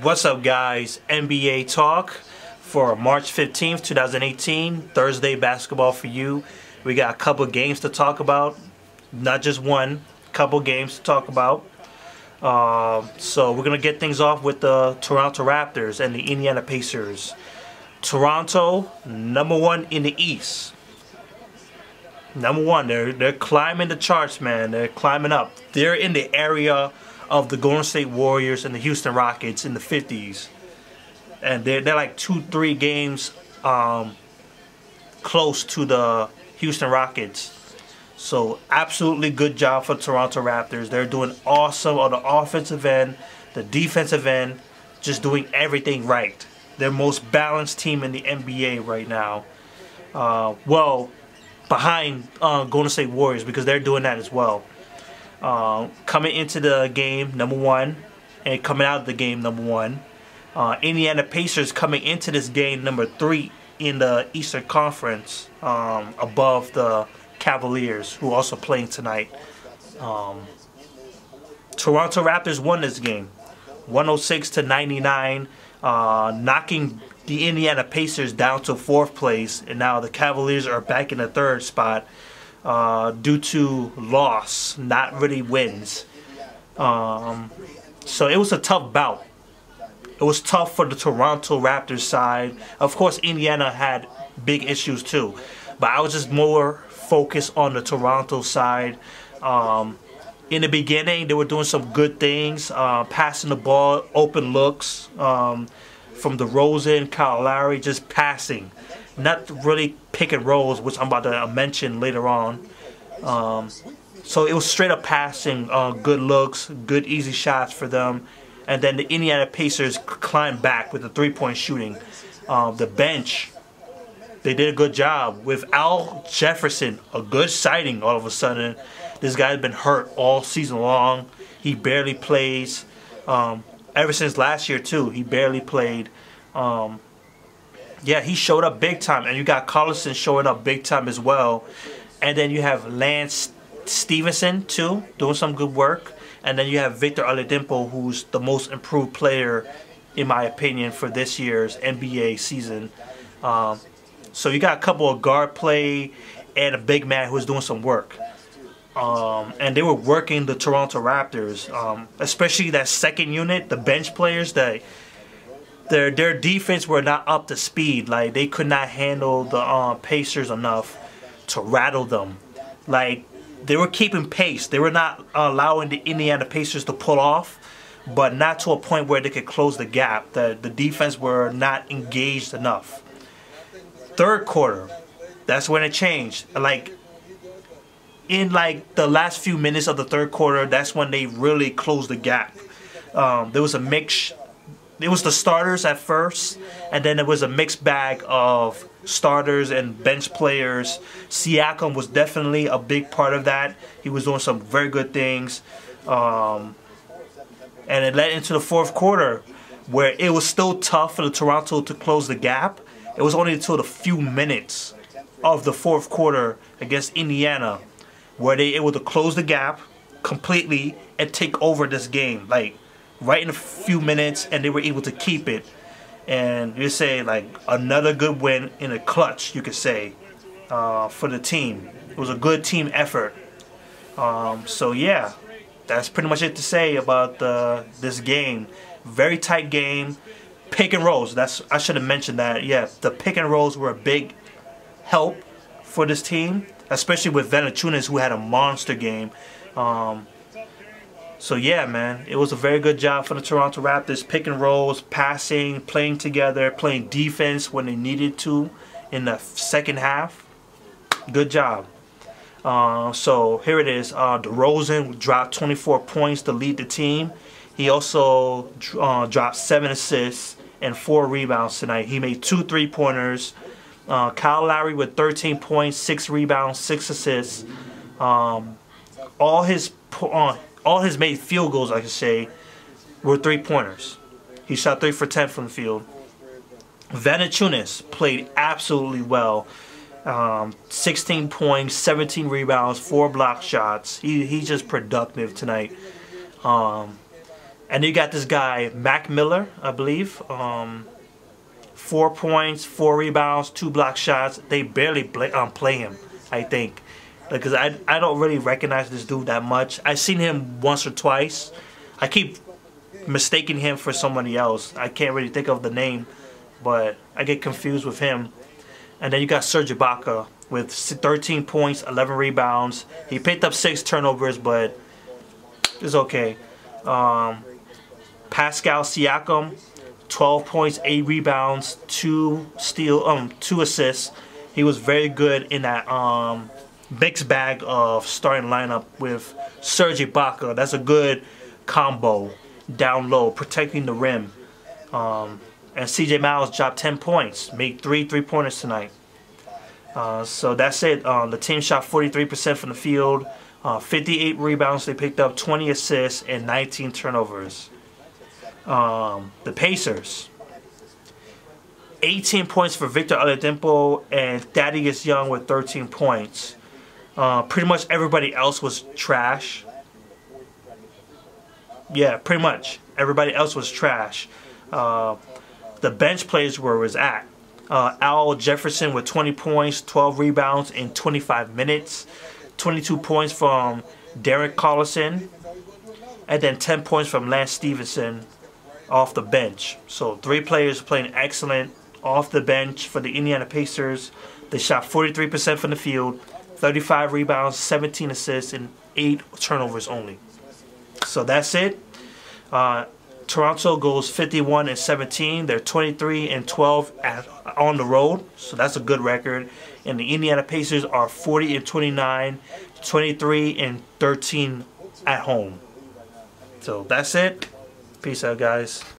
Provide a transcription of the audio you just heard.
What's up, guys? NBA talk for March 15th, 2018. Thursday basketball for you. We got a couple games to talk about. Not just one, couple games to talk about. So we're going to get things off with the Toronto Raptors and the Indiana Pacers. Toronto, #1 in the East. #1. They're climbing the charts, man. They're climbing up. They're in the area of the Golden State Warriors and the Houston Rockets in the 50s. And they're like 2-3 games close to the Houston Rockets. So absolutely good job for Toronto Raptors. They're doing awesome on the offensive end, the defensive end, just doing everything right. They're most balanced team in the NBA right now. Well, behind Golden State Warriors, because they're doing that as well. Coming into the game, #1, and coming out of the game, #1. Indiana Pacers coming into this game, #3 in the Eastern Conference, above the Cavaliers, who are also playing tonight. Toronto Raptors won this game, 106-99, knocking the Indiana Pacers down to 4th place, and now the Cavaliers are back in the 3rd spot. Due to loss, not really wins. So it was a tough bout. It was tough for the Toronto Raptors side. Of course, Indiana had big issues too, but I was just more focused on the Toronto side. In the beginning, they were doing some good things, passing the ball, open looks from DeRozan, Kyle Lowry, just passing. Not really pick and rolls, which I'm about to mention later on. So it was straight up passing, good looks, good easy shots for them. And then the Indiana Pacers climbed back with the 3-point shooting. The bench, they did a good job. With Al Jefferson, a good sighting all of a sudden. This guy's been hurt all season long. He barely plays. Ever since last year too, he barely played. Yeah, he showed up big time, and you got Collison showing up big time as well. And then you have Lance Stevenson too, doing some good work. And then you have Victor Oladipo, who's the most improved player, in my opinion, for this year's NBA season. So you got a couple of guard play and a big man who's doing some work. And they were working the Toronto Raptors, especially that second unit, the bench players that. Their defense were not up to speed. Like, they could not handle the Pacers enough to rattle them. Like, they were keeping pace. They were not allowing the Indiana Pacers to pull off, but not to a point where they could close the gap. The defense were not engaged enough. 3rd quarter, that's when it changed. Like, in like the last few minutes of the 3rd quarter, that's when they really closed the gap. There was a mix. It was the starters at first, and then it was a mixed bag of starters and bench players. Siakam was definitely a big part of that. He was doing some very good things. And it led into the 4th quarter, where it was still tough for the Toronto to close the gap. It was only until the few minutes of the 4th quarter against Indiana where they were able to close the gap completely and take over this game. Like, right in a few minutes, and they were able to keep it. And you say, like, another good win in a clutch, you could say, for the team. It was a good team effort. So yeah, that's pretty much it to say about this game. Very tight game. Pick and rolls. I should have mentioned that. Yeah, the pick and rolls were a big help for this team, especially with Valanciunas, who had a monster game. So yeah, man, it was a very good job for the Toronto Raptors. Pick and rolls, passing, playing together, playing defense when they needed to in the 2nd half. Good job. So here it is. DeRozan dropped 24 points to lead the team. He also dropped 7 assists and 4 rebounds tonight. He made 2 3-pointers. Kyle Lowry with 13 points, 6 rebounds, 6 assists. All his made field goals, I could say, were 3-pointers. He shot 3 for 10 from the field. Valanciunas played absolutely well. 16 points, 17 rebounds, 4 block shots. He's just productive tonight. And you got this guy, Mac Miller, I believe. 4 points, 4 rebounds, 2 block shots. They barely play him, I think. Because I don't really recognize this dude that much. I've seen him once or twice. I keep mistaking him for somebody else. I can't really think of the name, but I get confused with him. And then you got Serge Ibaka with 13 points, 11 rebounds. He picked up 6 turnovers, but it's okay. Pascal Siakam, 12 points, 8 rebounds, 2 assists. He was very good in that mixed bag of starting lineup with Serge Ibaka. That's a good combo down low, protecting the rim. And CJ Miles dropped 10 points, made 3 3-pointers tonight. So that's it. The team shot 43% from the field, 58 rebounds they picked up, 20 assists, and 19 turnovers. The Pacers, 18 points for Victor Oladipo and Thaddeus Young with 13 points. Pretty much everybody else was trash. Yeah, pretty much everybody else was trash. The bench players were where it was at. Al Jefferson with 20 points, 12 rebounds in 25 minutes. 22 points from Derek Collison. And then 10 points from Lance Stevenson off the bench. So 3 players playing excellent off the bench for the Indiana Pacers. They shot 43% from the field, 35 rebounds, 17 assists, and 8 turnovers only. So that's it. Toronto goes 51-17. They're 23-12 on the road. So that's a good record. And the Indiana Pacers are 40-29, 23-13 at home. So that's it. Peace out, guys.